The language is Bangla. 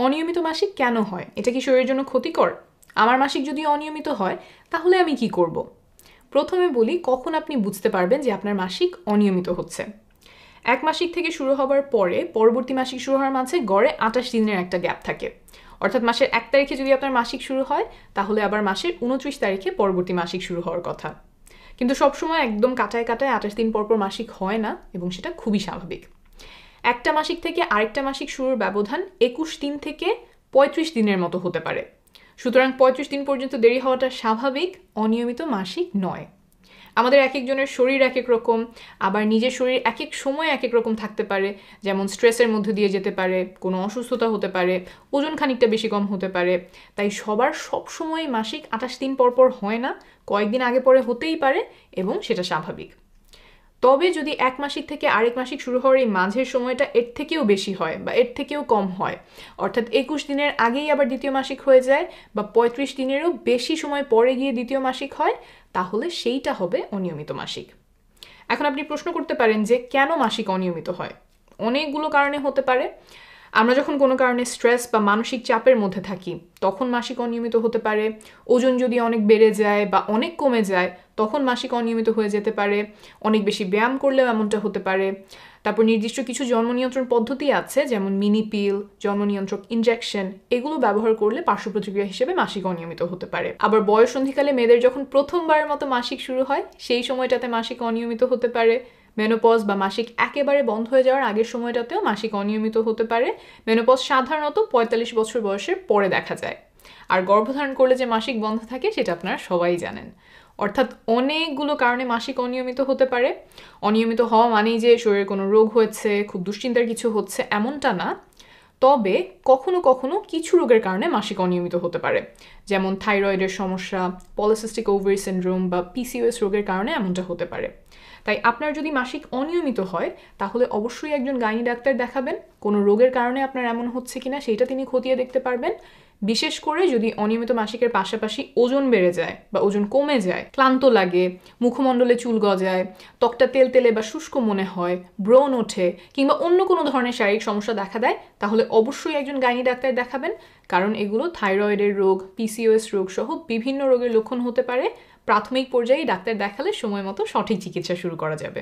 অনিয়মিত মাসিক কেন হয়? এটা কি শরীরের জন্য ক্ষতিকর? আমার মাসিক যদি অনিয়মিত হয় তাহলে আমি কি করব? প্রথমে বলি কখন আপনি বুঝতে পারবেন যে আপনার মাসিক অনিয়মিত হচ্ছে। এক মাসিক থেকে শুরু হবার পরে পরবর্তী মাসিক শুরু হওয়ার মাঝে গড়ে 28 দিনের একটা গ্যাপ থাকে। অর্থাৎ মাসের 1 তারিখে যদি আপনার মাসিক শুরু হয় তাহলে আবার মাসের 29 তারিখে পরবর্তী মাসিক শুরু হওয়ার কথা। কিন্তু সবসময় একদম কাটায় কাটায় 28 দিন পর পর মাসিক হয় না, এবং সেটা খুবই স্বাভাবিক। একটা মাসিক থেকে আরেকটা মাসিক শুরুর ব্যবধান 21 দিন থেকে 35 দিনের মতো হতে পারে। সুতরাং 35 দিন পর্যন্ত দেরি হওয়াটা স্বাভাবিক, অনিয়মিত মাসিক নয়। আমাদের এক একজনের শরীর এক এক রকম, আবার নিজের শরীর এক এক সময় এক এক রকম থাকতে পারে। যেমন স্ট্রেসের মধ্যে দিয়ে যেতে পারে, কোনো অসুস্থতা হতে পারে, ওজন খানিকটা বেশি কম হতে পারে। তাই সবার সবসময় মাসিক 28 দিন পর পর হয় না, কয়েকদিন আগে পরে হতেই পারে, এবং সেটা স্বাভাবিক। তবে যদি এক মাসিক থেকে আরেক মাসিক শুরু হওয়ার এই মাঝের সময়টা এর থেকেও বেশি হয় বা এর থেকেও কম হয়, অর্থাৎ 21 দিনের আগেই আবার দ্বিতীয় মাসিক হয়ে যায় বা 35 দিনেরও বেশি সময় পরে গিয়ে দ্বিতীয় মাসিক হয়, তাহলে সেইটা হবে অনিয়মিত মাসিক। এখন আপনি প্রশ্ন করতে পারেন যে কেন মাসিক অনিয়মিত হয়? অনেকগুলো কারণে হতে পারে। আমরা যখন কোনো কারণে স্ট্রেস বা মানসিক চাপের মধ্যে থাকি তখন মাসিক অনিয়মিত হতে পারে। ওজন যদি অনেক বেড়ে যায় বা অনেক কমে যায় তখন মাসিক অনিয়মিত হয়ে যেতে পারে। অনেক বেশি ব্যায়াম করলেও এমনটা হতে পারে। তারপর নির্দিষ্ট কিছু জন্ম নিয়ন্ত্রণ পদ্ধতি আছে, যেমন মিনি পিল, জন্ম নিয়ন্ত্রক ইনজেকশন, এগুলো ব্যবহার করলে পার্শ্ব প্রতিক্রিয়া হিসেবে মাসিক অনিয়মিত হতে পারে। আবার বয়ঃসন্ধিকালে মেয়েদের যখন প্রথমবারের মতো মাসিক শুরু হয় সেই সময়টাতে মাসিক অনিয়মিত হতে পারে। মেনোপজ বা মাসিক একেবারে বন্ধ হয়ে যাওয়ার আগের সময়টাতেও মাসিক অনিয়মিত হতে পারে। মেনোপজ সাধারণত 45 বছর বয়সের পরে দেখা যায়। আর গর্ভধারণ করলে যে মাসিক বন্ধ থাকে সেটা আপনারা সবাই জানেন। অর্থাৎ অনেকগুলো কারণে মাসিক অনিয়মিত হতে পারে। অনিয়মিত হওয়া মানেই যে শরীরে কোনো রোগ হয়েছে, খুব দুশ্চিন্তার কিছু হচ্ছে, এমনটা না। তবে কখনো কখনো কিছু রোগের কারণে মাসিক অনিয়মিত হতে পারে, যেমন থাইরয়েডের সমস্যা, পলিসিস্টিক ওভারি সিনড্রোম বা পিসিওএস রোগের কারণে এমনটা হতে পারে। তাই আপনার যদি মাসিক অনিয়মিত হয় তাহলে অবশ্যই একজন গাইনি ডাক্তার দেখাবেন। কোনো রোগের কারণে আপনার এমন হচ্ছে কিনা সেটা তিনি খতিয়ে দেখতে পারবেন। বিশেষ করে যদি অনিয়মিত মাসিকের পাশাপাশি ওজন বেড়ে যায় বা ওজন কমে যায়, ক্লান্ত লাগে, মুখমণ্ডলে চুল গজায়, ত্বকটা তেলতেলে বা শুষ্ক মনে হয়, ব্রণ ওঠে, কিংবা অন্য কোনো ধরনের শারীরিক সমস্যা দেখা দেয়, তাহলে অবশ্যই একজন গাইনি ডাক্তার দেখাবেন। কারণ এগুলো থাইরয়েডের রোগ, পিসিওএস রোগ সহ বিভিন্ন রোগের লক্ষণ হতে পারে। প্রাথমিক পর্যায়ে ডাক্তার দেখালে সময় মতো সঠিক চিকিৎসা শুরু করা যাবে।